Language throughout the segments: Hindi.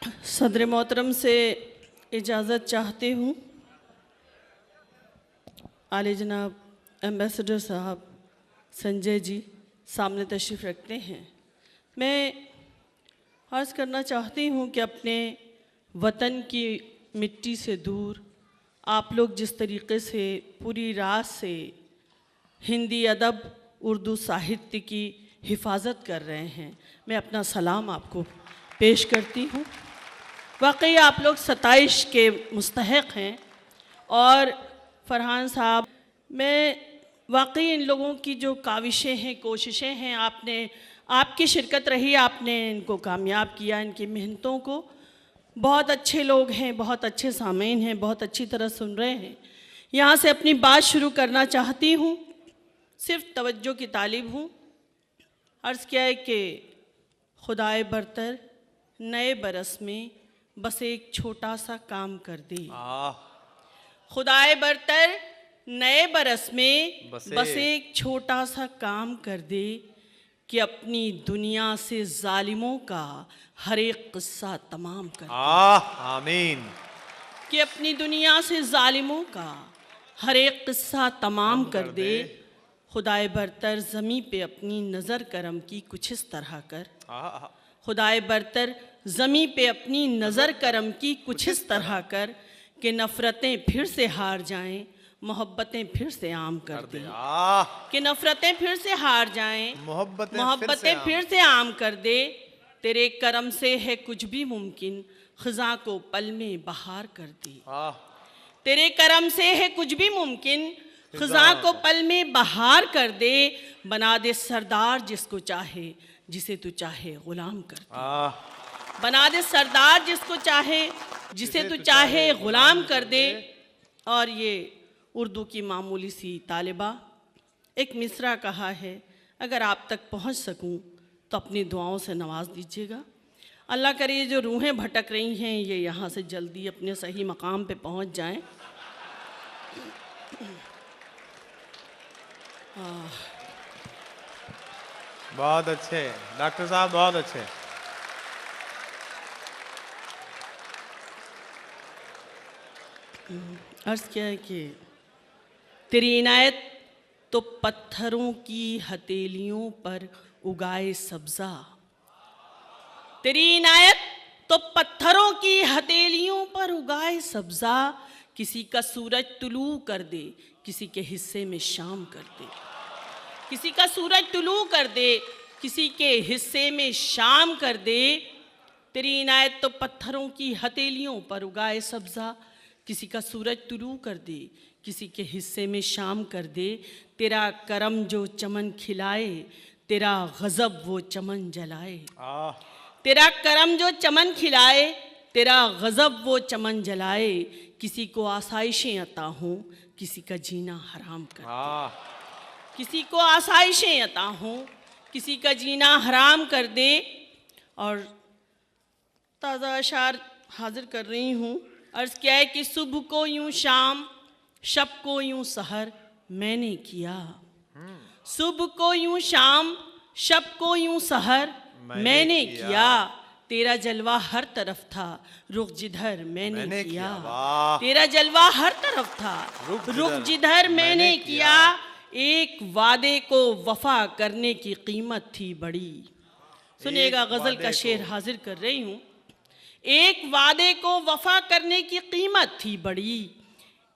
सदर मोहतरम से इजाज़त चाहती हूँ। आले जनाब एम्बेसडर साहब संजय जी सामने तशरीफ़ रखते हैं। मैं अर्ज़ करना चाहती हूँ कि अपने वतन की मिट्टी से दूर आप लोग जिस तरीक़े से पूरी रात से हिंदी अदब उर्दू साहित्य की हिफाजत कर रहे हैं, मैं अपना सलाम आपको पेश करती हूँ। वाकई आप लोग सताइश के मुस्तहक़ हैं। और फरहान साहब, मैं वाकई इन लोगों की जो काविशें हैं, कोशिशें हैं, आपकी शिरकत रही, आपने इनको कामयाब किया, इनकी मेहनतों को। बहुत अच्छे लोग हैं, बहुत अच्छे सामीन हैं, बहुत अच्छी तरह सुन रहे हैं। यहाँ से अपनी बात शुरू करना चाहती हूँ, सिर्फ तवज्जो की तालिब हूँ। अर्ज़ किया है कि खुदाए बरतर नए बरस में बस एक छोटा सा काम कर दे। खुदाए बरतर नए बरस में बस एक छोटा सा काम कर दे कि अपनी दुनिया से जालिमों का हर एक किस्सा तमाम कर दे। आमीन। कि अपनी दुनिया से जालिमों का हर एक किस्सा तमाम कर दे। खुदाए बरतर ज़मीं पे अपनी नज़र करम की कुछ इस तरह कर। खुदाए बरतर ज़मीं पे अपनी नज़र करम की कुछ इस तरह कर कि नफ़रतें फिर से हार जाएं, मोहब्बतें फिर से आम कर दे। कि नफ़रतें फिर से हार जाएं, मोहब्बतें फिर से आम कर दे। तेरे करम से है कुछ भी मुमकिन, ख़ज़ां को पल में बहार कर दे। तेरे करम से है कुछ भी मुमकिन, ख़ज़ां को पल में बहार कर दे। बना दे सरदार जिसको चाहे, जिसे तू चाहे ग़ुलाम कर दे। बना दे सरदार जिसको चाहे, जिसे तू चाहे ग़ुलाम कर दे। और ये उर्दू की मामूली सी तालिबा एक मिसरा कहा है, अगर आप तक पहुंच सकूं तो अपनी दुआओं से नवाज दीजिएगा। अल्लाह करे ये जो रूहें भटक रही हैं ये यहाँ से जल्दी अपने सही मकाम पे पहुंच जाएं। बहुत अच्छे डॉक्टर साहब, बहुत अच्छे। अर्ज़ किया है कि तेरी इनायत तो पत्थरों की हथेलियों पर उगाए सब्ज़ा। तेरी इनायत तो पत्थरों की हथेलियों पर उगाए सब्ज़ा। किसी का सूरज तुलू कर दे, किसी के हिस्से में शाम कर दे। किसी का सूरज तुलू कर दे, किसी के हिस्से में शाम कर दे। तेरी इनायत तो पत्थरों की हथेलियों पर उगाए सब्ज़ा। किसी का सूरज तुलू कर दे, किसी के हिस्से में शाम कर दे। तेरा करम जो चमन खिलाए, तेरा गज़ब वो चमन जलाए। तेरा करम जो चमन खिलाए, तेरा गज़ब वो चमन जलाए। किसी को आसाइशें अता हों, किसी का जीना हराम कर दे। किसी को आसाइशें अता हों, किसी का जीना हराम कर दे। और ताज़ा अशार हाजिर कर रही हूँ। अर्ज़ क्या है कि सुबह को यूं शाम, शब को यूं सहर मैंने किया। सुबह को यूं शाम, शब को यूं सहर मैंने किया। तेरा जलवा हर तरफ था, रुख जिधर मैंने किया। तेरा जलवा हर तरफ था, रुख जिधर मैंने किया। एक वादे को वफा करने की कीमत थी बड़ी। सुनिएगा, गज़ल का शेर हाजिर कर रही हूँ। एक वादे को वफा करने की कीमत थी बड़ी।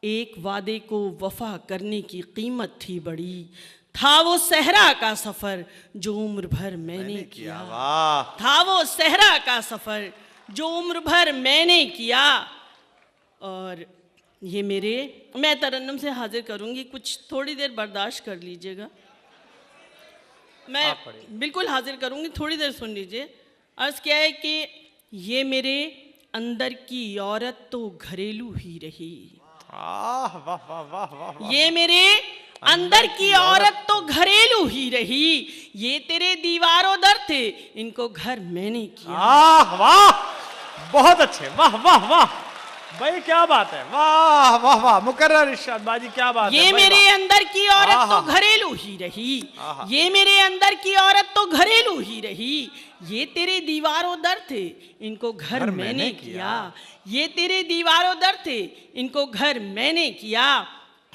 एक वादे को वफा करने की कीमत थी बड़ी। था वो सहरा का सफ़र जो उम्र भर मैंने किया। था वो सहरा का सफ़र जो उम्र भर मैंने किया। और ये मैं तरन्नुम से हाजिर करूँगी, कुछ थोड़ी देर बर्दाश्त कर लीजिएगा। मैं बिल्कुल हाजिर करूँगी, थोड़ी देर सुन लीजिए। अर्ज़ क्या है कि ये मेरे अंदर की औरत तो घरेलू ही रही। वाह वाह वाह वाह। ये मेरे अंदर की औरत तो घरेलू ही रही। ये तेरे दीवारों दर थे, इनको घर मैंने किया। वाह, बहुत अच्छे, वाह वाह वाह। भाई क्या बात है, वाह वाह वाह, मुकर्रर इरशाद बाजी, क्या बात है ये भाई, मेरे वाह। अंदर की औरत आहा। तो घरेलू ही रही, आहा। ये मेरे अंदर की औरत तो घरेलू ही रही। ये तेरे दीवारों दर थे, इनको घर मैंने किया। ये तेरे दीवारों दर थे, इनको घर मैंने किया।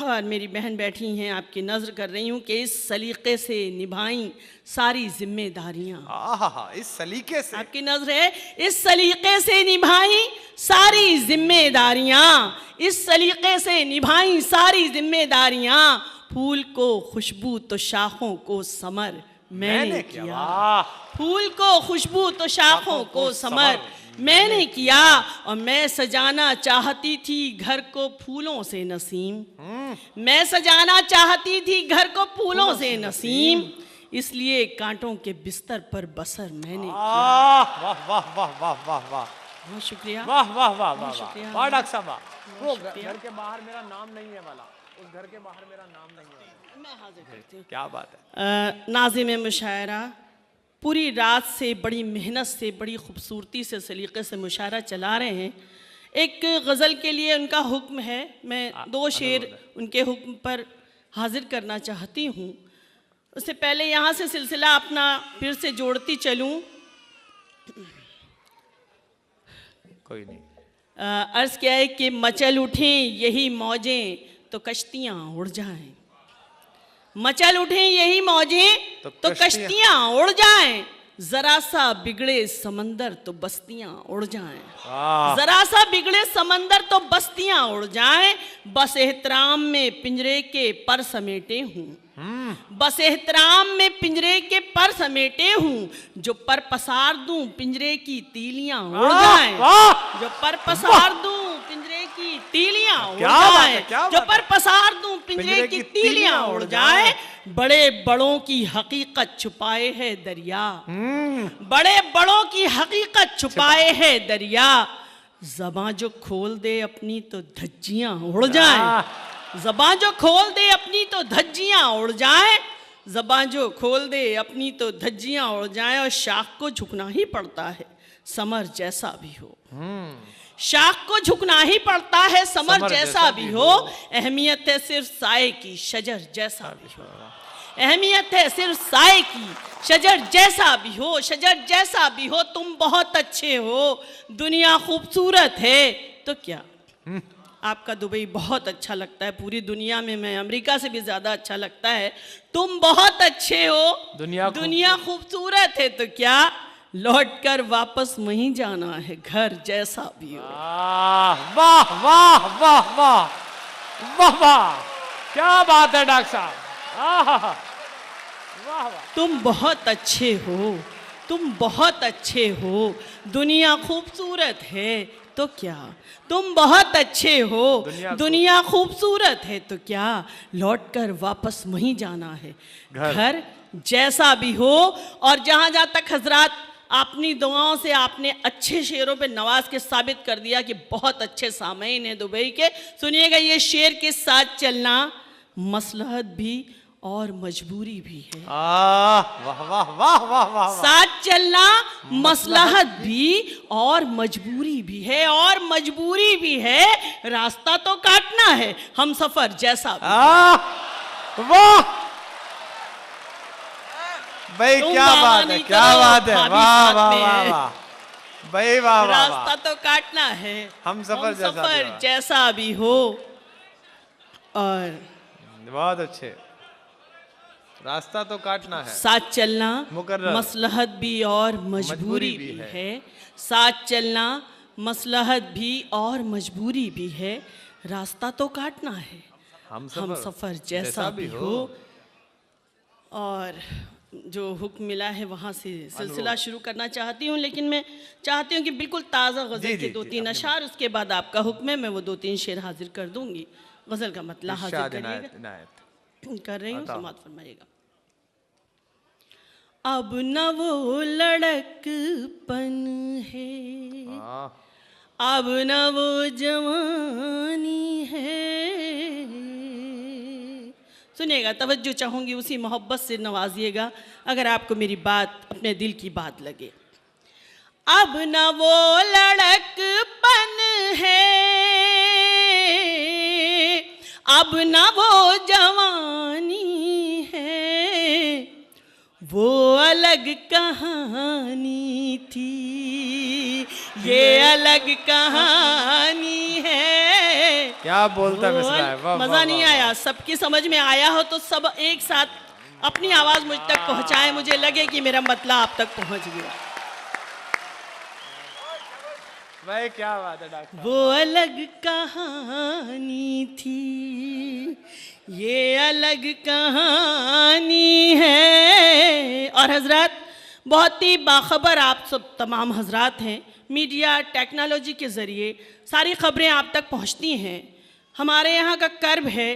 और मेरी बहन बैठी हैं, आपकी नज़र कर रही हूँ कि इस सलीके से निभाई सारी जिम्मेदारियाँ। आहा, इस सलीके से आपकी नजर है, इस सलीके से निभाई सारी जिम्मेदारियां, इस सलीके से निभाई सारी जिम्मेदारियां। फूल को खुशबू तो शाखों को समर मैंने किया। वाह। फूल को खुशबू तो शाखों को समर मैंने किया। और मैं सजाना चाहती थी घर को फूलों से नसीम, मैं सजाना चाहती थी घर को फूलों से नसीम, इसलिए कांटों के बिस्तर पर बसर मैंने किया। वाह वाह वाह वाह वाह वाह वाह, बहुत शुक्रिया। वाह वाह वाह वाह शुक्रिया। वाह, डॉक्टर साहब वाह। वो शुक्रिया। घर के बाहर मेरा नाम नहीं है वाला, उस घर के बाहर मेरा नाम नहीं है वाला। मैं हाजिर करती हूँ। क्या बात है। नाज़िम मुशायरा पूरी रात से बड़ी मेहनत से बड़ी खूबसूरती से सलीक़े से मुशायरा चला रहे हैं। एक गज़ल के लिए उनका हुक्म है, मैं 2 शेर उनके हुक्म पर हाजिर करना चाहती हूँ। उससे पहले यहाँ से सिलसिला अपना फिर से जोड़ती चलूँ। कोई नहीं। अर्ज़ क्या है कि मचल उठें यही मौजें तो कश्तियाँ उड़ जाएं, मचल उठें यही मौजें तो कश्तियाँ उड़ जाएं, जरा सा बिगड़े समंदर तो बस्तियां उड़ जाएं, जरा सा बिगड़े समंदर तो बस्तियां उड़ जाएं। बस एहतराम में पिंजरे के पर समेटे हूँ, बस एहतराम में पिंजरे के पर समेटे हूँ, जो पर पसार दूं पिंजरे की तीलियां उड़ जाएं, जो पर पसार दूं पिंजरे की तीलियां उड़ जाएं, जो पर पसार दूं पिंजरे की तीलियां उड़ जाएं। बड़े बड़ों की हकीकत छुपाए है दरिया, बड़े बड़ों की हकीकत छुपाए है दरिया, ज़बां जो खोल दे अपनी तो धज्जियां उड़ जाएं, ज़बां जो खोल दे अपनी तो धज्जियां उड़ जाएं, ज़बां जो खोल दे अपनी तो धज्जियां उड़ जाएं। और शाख को झुकना ही पड़ता है समर जैसा भी हो, शाख को झुकना ही पड़ता है समर जैसा भी हो। अहमियत है सिर्फ साए की शजर जैसा भी हो, अहमियत है सिर्फ साए की शजर जैसा भी हो, शजर जैसा भी हो। तुम बहुत अच्छे हो, दुनिया खूबसूरत है तो क्या, आपका दुबई बहुत अच्छा लगता है, पूरी दुनिया में मैं अमेरिका से भी ज़्यादा अच्छा लगता है। तुम बहुत अच्छे हो, दुनिया खूबसूरत है तो क्या, लौट कर वापस वहीं जाना है घर जैसा भी हो। वाह वाह वाह वाह वाह वाह, क्या बात है डॉक्टर साहब, वाह वाह। तुम बहुत अच्छे हो, तुम बहुत अच्छे हो, दुनिया खूबसूरत है तो क्या, तुम बहुत अच्छे हो, दुनिया खूबसूरत है तो क्या, लौट कर वापस वहीं जाना है घर जैसा भी हो। और जहाँ जहाँ तक हजरात अपनी दुआओं से आपने अच्छे शेरों पे नवाज के साबित कर दिया कि बहुत अच्छे सामईन हैं दुबई के। सुनिएगा ये शेर के साथ चलना मसलहत भी और मजबूरी भी है, वाह वाह वाह वाह वाह, साथ चलना मसलहत भी और मजबूरी भी है, और मजबूरी भी है, रास्ता तो काटना है हम सफर जैसा भी। वाह भाई क्या बात है, क्या बात है, वाह वाह वाह भाई, वाह वाह, रास्ता तो काटना है हम सफर जैसा भी हो। और बहुत अच्छे, रास्ता तो काटना है, साथ चलना मुकर्रर, मसलहत भी और मजबूरी भी है, साथ चलना मसलहत भी और मजबूरी भी है, रास्ता तो काटना है हम सफर जैसा भी हो। और जो हुक्म मिला है वहाँ से सिलसिला शुरू करना चाहती हूँ, लेकिन मैं चाहती हूँ कि बिल्कुल ताज़ा गज़ल के 2-3 अशार, उसके बाद आपका हुक्म है, मैं वो 2-3 शेर हाजिर कर दूंगी। गज़ल का मतलब हाजिर करिएगा, कर रही हूँ, समात फरमाइएगा। अब न वो लड़कपन है, अब न वो जवानी है। सुनिएगा, तवज्जो चाहूँगी, उसी मोहब्बत से नवाजिएगा अगर आपको मेरी बात अपने दिल की बात लगे। अब न वो लड़कपन है, अब ना वो जवानी है, वो अलग कहानी थी, ये अलग कहानी है। क्या बोलता वो मिसरा है, वाह, मजा वाह, नहीं वाह, आया? सबकी समझ में आया हो तो सब एक साथ अपनी आवाज मुझ तक पहुंचाएं, मुझे लगे कि मेरा मतलब आप तक पहुंच गया। भाई क्या बात है डॉक्टर साहब। वो अलग कहानी थी, ये अलग कहानी है। और हजरत, बहुत ही बाखबर आप सब तमाम हजरात हैं। मीडिया टेक्नोलॉजी के ज़रिए सारी खबरें आप तक पहुंचती हैं। हमारे यहाँ का कर्म है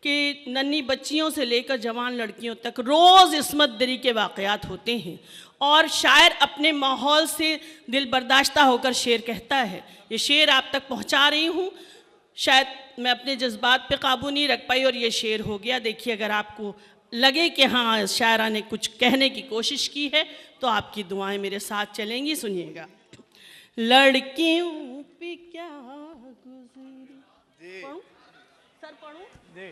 कि नन्ही बच्चियों से लेकर जवान लड़कियों तक रोज़ इस्मत दरी के वाक़यात होते हैं, और शायर अपने माहौल से दिल बर्दाश्ता होकर शेर कहता है। ये शेर आप तक पहुंचा रही हूँ। शायद मैं अपने जज्बात पे काबू नहीं रख पाई और ये शेर हो गया। देखिए, अगर आपको लगे कि हाँ शायरा ने कुछ कहने की कोशिश की है तो आपकी दुआएं मेरे साथ चलेंगी। सुनिएगा। लड़कियों पे क्या गुजरी। पढ़ूं? सर पढ़ूं? जी।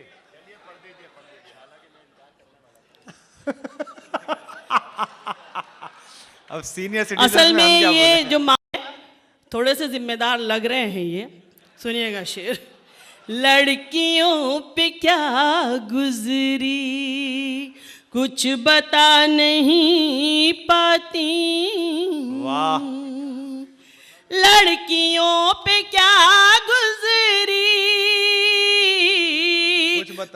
अब सीनियर सिटीजन असल में हम क्या ये बोलें? जो थोड़े से जिम्मेदार लग रहे हैं ये। सुनिएगा शेर। लड़कियों पे क्या गुजरी, कुछ बता नहीं पाती। वाह। लड़कियों पे क्या गुजरी,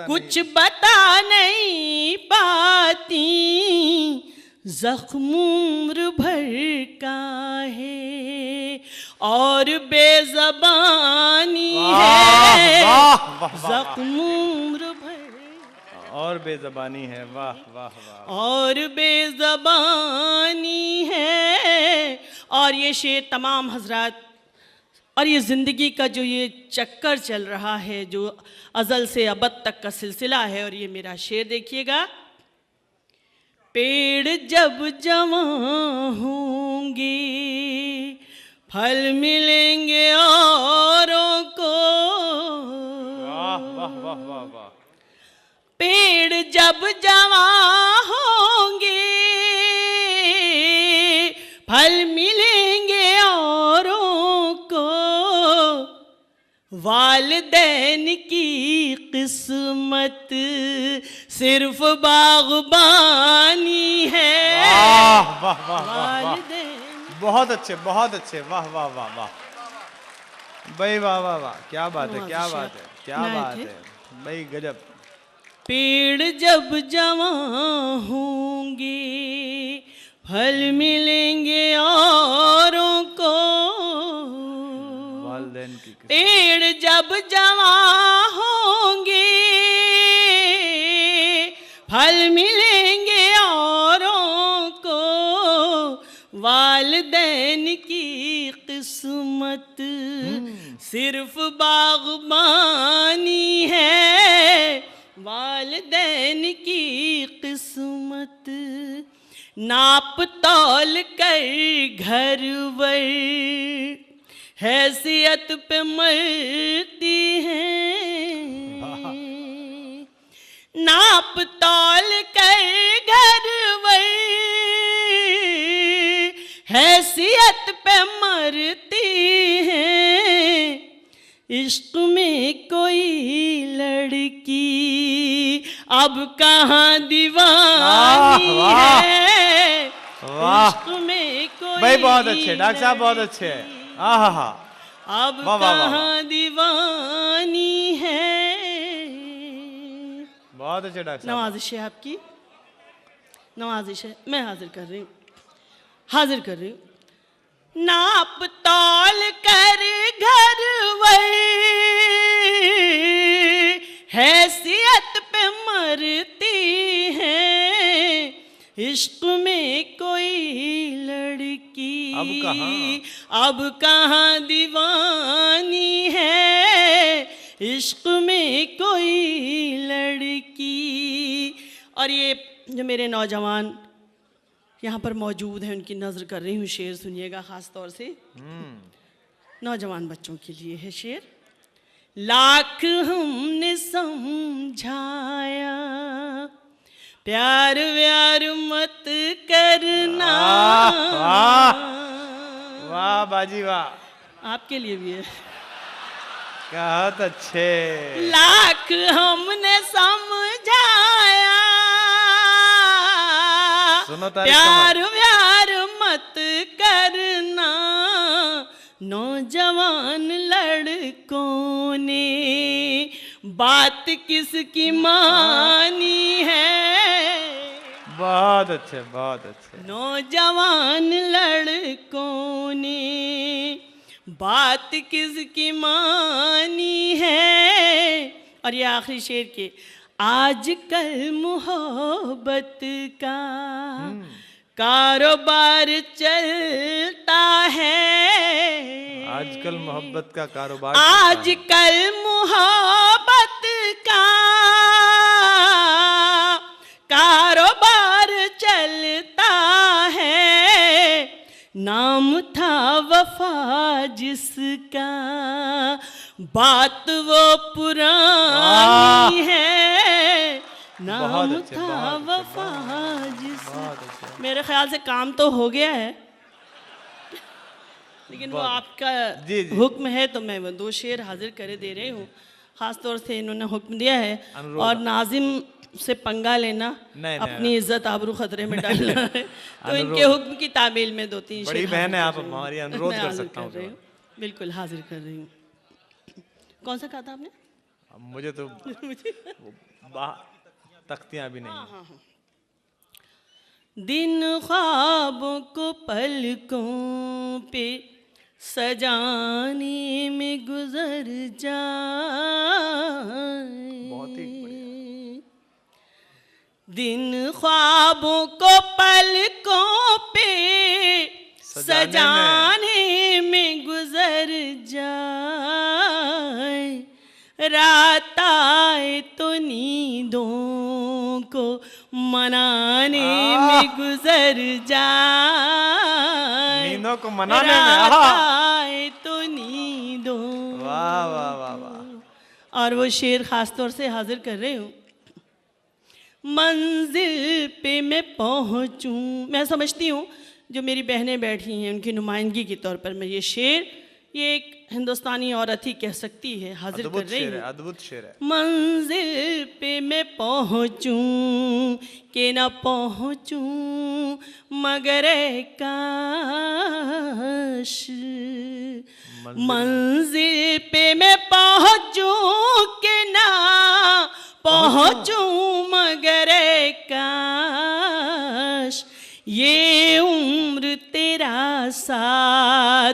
कुछ बता नहीं पाती। जख्म उम्र भर का है और बेज़बानी है। जख्म उम्र भर और बेज़बानी है। वाह वाह वाह। और बेज़बानी है। और ये शेर तमाम हजरात, और ये ज़िंदगी का जो ये चक्कर चल रहा है, जो अज़ल से अबद तक का सिलसिला है। और ये मेरा शेर देखिएगा। पेड़ जब जवां होंगे, फल मिलेंगे औरों को। वाह वाह वाह वाह वाह। पेड़ जब जवां होंगे, फल मिलेंगे औरों को। वालिदैन की किस्मत सिर्फ बागबानी है। वाह वाह वाह वाह। वालिदैन। बहुत अच्छे, बहुत अच्छे। वाह वाह वाह वाह भाई, वाह वाह वाह। क्या बात है, क्या बात है, क्या बात है भाई, गजब। पेड़ जब जवां होंगे, फल मिलेंगे औरों को। वालिदैन की पेड़ जब जवां होंगे, फल मिलेंगे औरों को। वालिदैन की किस्मत सिर्फ बागबानी है। वालिदैन की किस्मत नाप तौल कर घर वर हैसियत पे मरती है। नाप तौल कर घर वर हैसियत पे मरती है। इश्क में कोई लड़की अब कहाँ दीवानी है। इश्क में कोई भाई बहुत अच्छे डॉक्टर साहब, बहुत अच्छे। हाँ हाँ। अब कहाँ दीवानी है। बहुत अच्छे डॉक्टर साहब। नवाजिश है आपकी, नवाजिश है। मैं हाजिर कर रही हूँ, हाजिर कर रही हूँ। नाप तौल कर घर वर हैसियत पे मरती है। इश्क में कोई लड़की अब कहाँ दीवानी है। इश्क में कोई लड़की। और ये जो मेरे नौजवान यहाँ पर मौजूद हैं, उनकी नज़र कर रही हूँ। शेर सुनिएगा, ख़ास तौर से नौजवान बच्चों के लिए है शेर। लाख हमने समझाया, प्यार व्यार मत करना। वाह वाह बाजी वाह, आपके लिए भी है। बहुत अच्छे। लाख हमने समझाया, सुनो तारीफ प्यार व्यार मत करना, नौजवान लड़कों ने बात किसकी मानी है। बहुत अच्छे बहुत अच्छे। नौजवान लड़कों ने बात किसकी मानी है। और ये आखिरी शेर के, आजकल मोहब्बत का कारोबार चलता है। आजकल मोहब्बत का कारोबार, आजकल मोहब्बत का कारोबार चलता है। नाम था वफा जिसका, बात वो पुरानी है। नाम था वफा जिसका। मेरे ख्याल से काम तो हो गया है, लेकिन वो आपका हुक्म है तो मैं वो 2 शेर हाजिर करे दे रही हूँ। खास तौर से इन्होंने हुक्म दिया है, और नाजिम से पंगा लेना अपनी इज्जत आबरू खतरे में डालना है। तो इनके हुक्म की तामील में 2-3 बड़ी बहन है आप, हमारी अनुरोध कर सकता हूँ। बिल्कुल हाजिर कर रही हूँ। कौन सा कहा था आपने? मुझे तो तख्तियां भी नहीं। दिन ख्वाबों को पलकों पे सजाने में गुजर जाए, बहुत ही बढ़िया। दिन ख्वाबों को पलकों पे सजाने में गुजर जाए, रात आए तो नींदों को मनाने में गुजर जाए, नींदों को मनाने में, रात आए तो नींदों। वाह वाह वाह वाह। और वो शेर खास तौर से हाजिर कर रही हूँ। मंजिल पे मैं पहुँचूं, मैं समझती हूँ जो मेरी बहनें बैठी हैं उनकी नुमाइंदगी के तौर पर मैं ये शेर, ये एक हिंदुस्तानी औरत ही कह सकती है, हाजिर कर रही हूँ। अद्भुत शेर है। मंजिल पे मैं पहुँचूं कि न पहुँचूं मगर काश, मंजिल पे मैं पहुँचूं कि न पहुँचूं मगर काश, ये उम्र तेरा साथ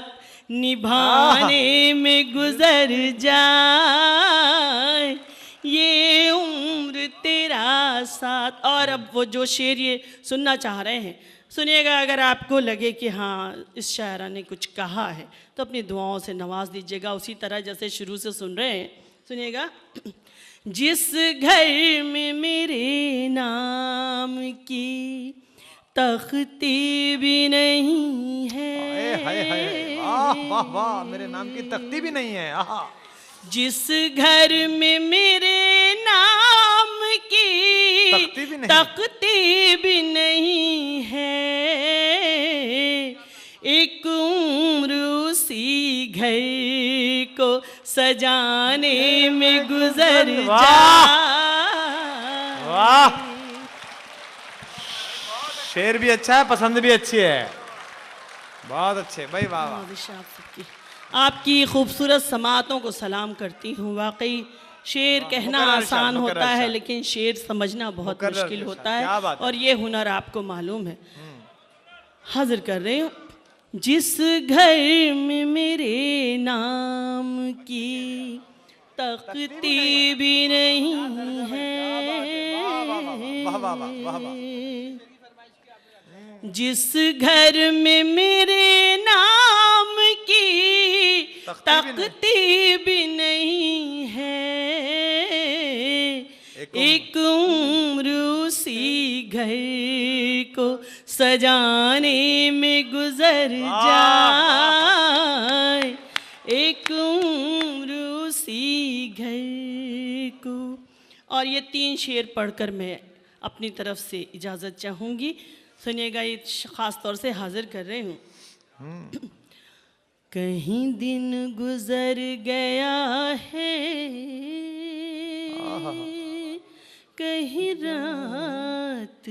निभाने में गुजर जाए, ये उम्र तेरा साथ। और अब वो जो शेर ये सुनना चाह रहे हैं सुनिएगा। अगर आपको लगे कि हाँ इस शायरा ने कुछ कहा है तो अपनी दुआओं से नवाज दीजिएगा, उसी तरह जैसे शुरू से सुन रहे हैं। सुनिएगा। जिस घर में मेरे नाम की तख्ती भी नहीं है, वाह वाह वाह, मेरे नाम की तख्ती भी नहीं है। जिस घर में मेरे नाम की तख्ती भी नहीं है, एक उम्र उसी घर को सजाने में गुजर जाए। वाह, शेर भी अच्छा है, पसंद भी अच्छी है, बहुत अच्छे भाई। वाह वाह। आपकी खूबसूरत समातों को सलाम करती हूँ। वाकई शेर कहना आसान होता है लेकिन शेर समझना बहुत मुश्किल होता है, और ये हुनर आपको मालूम है। हाजिर कर रहे हो। जिस घर में मेरे नाम की तख्ती भी नहीं है, जिस घर में मेरे नाम की तख्ती भी नहीं है, एक उम्र उसी घर को सजाने में गुजर जाए, एक उम्र उसी और ये 3 शेर पढ़कर मैं अपनी तरफ से इजाज़त चाहूँगी। सुनिएगा, ये ख़ास तौर से हाजिर कर रही हूँ। कहीं दिन गुजर गया है, कहीं रात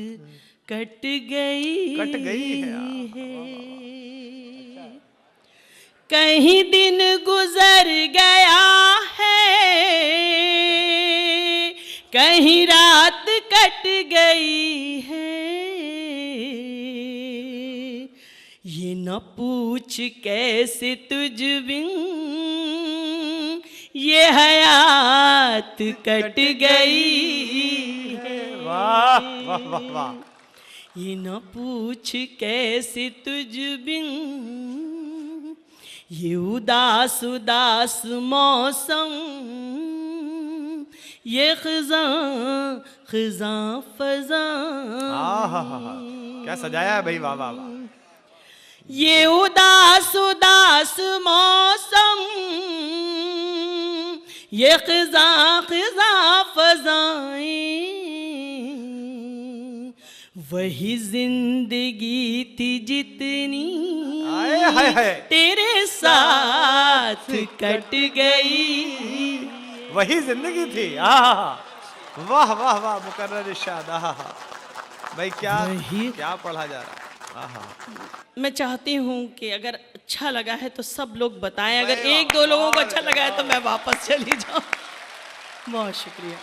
कट गई है। कहीं दिन गुजर गया है, कहीं रात कट गई है। ये न पूछ कैसे तुझ बिन ये हयात कट गई है। वाह वाह वाह वाह। ये न पूछ कैसे तुझ बिन ये उदास उदास मौसम, ये खिज़ां खिज़ां फज़ां। क्या सजाया है भाई, वाह वाह वाह। ये उदास उदास मौसम, ये खिज़ां खिज़ां फज़ाएं, वही जिंदगी थी जितनी तेरे साथ कट गई। वही जिंदगी थी। वाह वाह वाह मुकर्रर इरशाद। भाई क्या पढ़ा जा रहा है। मैं चाहती हूँ कि अगर अच्छा लगा है तो सब लोग बताएं, अगर 1-2 लोगों को अच्छा लगा है तो मैं वापस चली जाऊँ। बहुत शुक्रिया।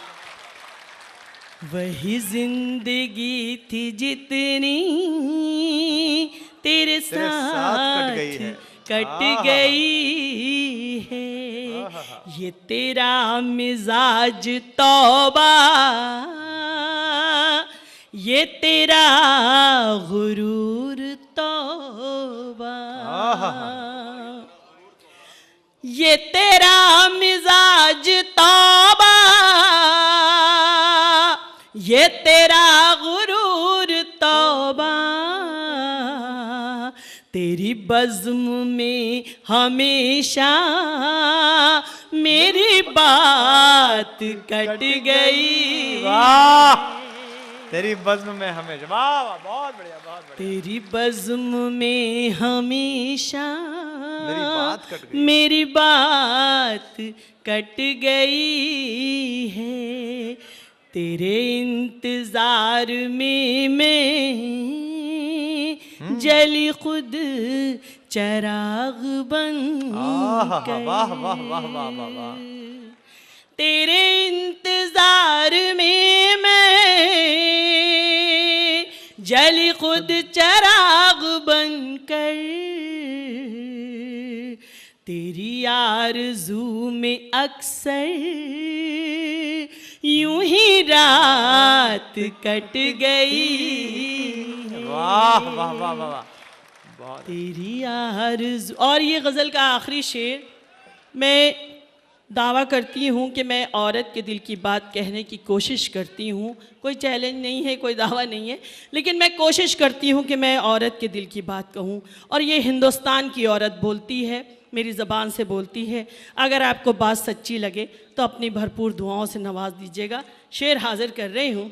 वही जिंदगी थी जितनी तेरे साथ कट गई है। ये तेरा मिजाज तौबा, ये तेरा गुरूर तौबा। ये तेरा मिजाज तौबा, ये तेरा गुरूर तौबा। तेरी बज़्म में हमेशा मेरी बात कट गई। वाह, तेरी बज़्म में हमेशा, वाह वाह, बहुत बढ़िया बहुत बढ़िया। तेरी बज़्म में हमेशा मेरी बात कट गई है। तेरे इंतजार में मैं जली खुद चराग बन कर। वाह वाह वाह वाह वाह वाह। तेरे इंतजार में मैं जली खुद चराग बनकर। तेरी आरज़ू में अक्सर यूं ही रात कट गई। वाह वाह वाह वाह। तेरी आरज़ू। और ये गज़ल का आखिरी शेर, मैं दावा करती हूँ कि मैं औरत के दिल की बात कहने की कोशिश करती हूँ। कोई चैलेंज नहीं है, कोई दावा नहीं है, लेकिन मैं कोशिश करती हूँ कि मैं औरत के दिल की बात कहूँ। और ये हिंदुस्तान की औरत बोलती है, मेरी ज़बान से बोलती है। अगर आपको बात सच्ची लगे तो अपनी भरपूर दुआओं से नवाज दीजिएगा। शेर हाजिर कर रही हूँ।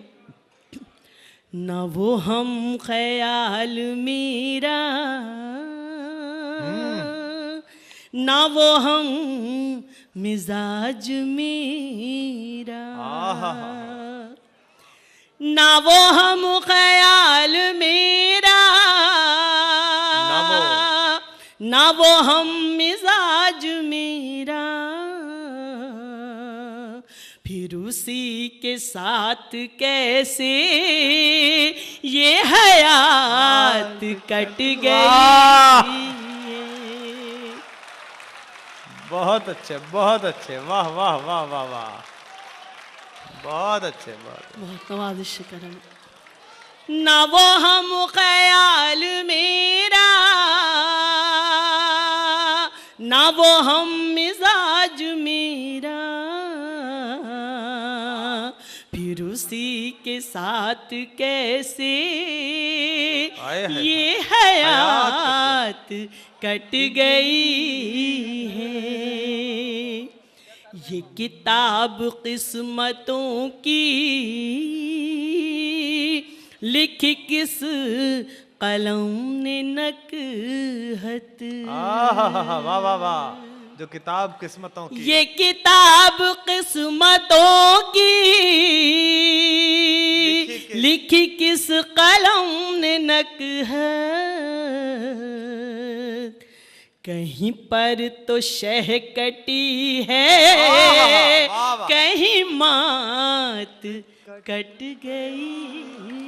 न वो हम ख्याल मेरा, ना वो हम मिजाज मेरा, ना वो हम ख्याल मेरा, ना वो हम मिजाज मेरा। फिर उसी के साथ कैसे ये हयात कट गई। बहुत अच्छे बहुत अच्छे, वाह वाह वाह वाह वाह, बहुत अच्छे बहुत नवाज़िश करम। ना वो हम ख्याल मेरा, ना वो हम मिजाज मेरा। फिर उसी के साथ कैसे ये हयात कट गई है। ये किताब किस्मतों की लिखी किस कलम ने नकहत। वाह वाह वाह, जो किताब किस्मतों की, ये किताब किस्मतों की लिखी किस कलम ने नकहत। कहीं पर तो शह कटी है, कहीं मात कट गई।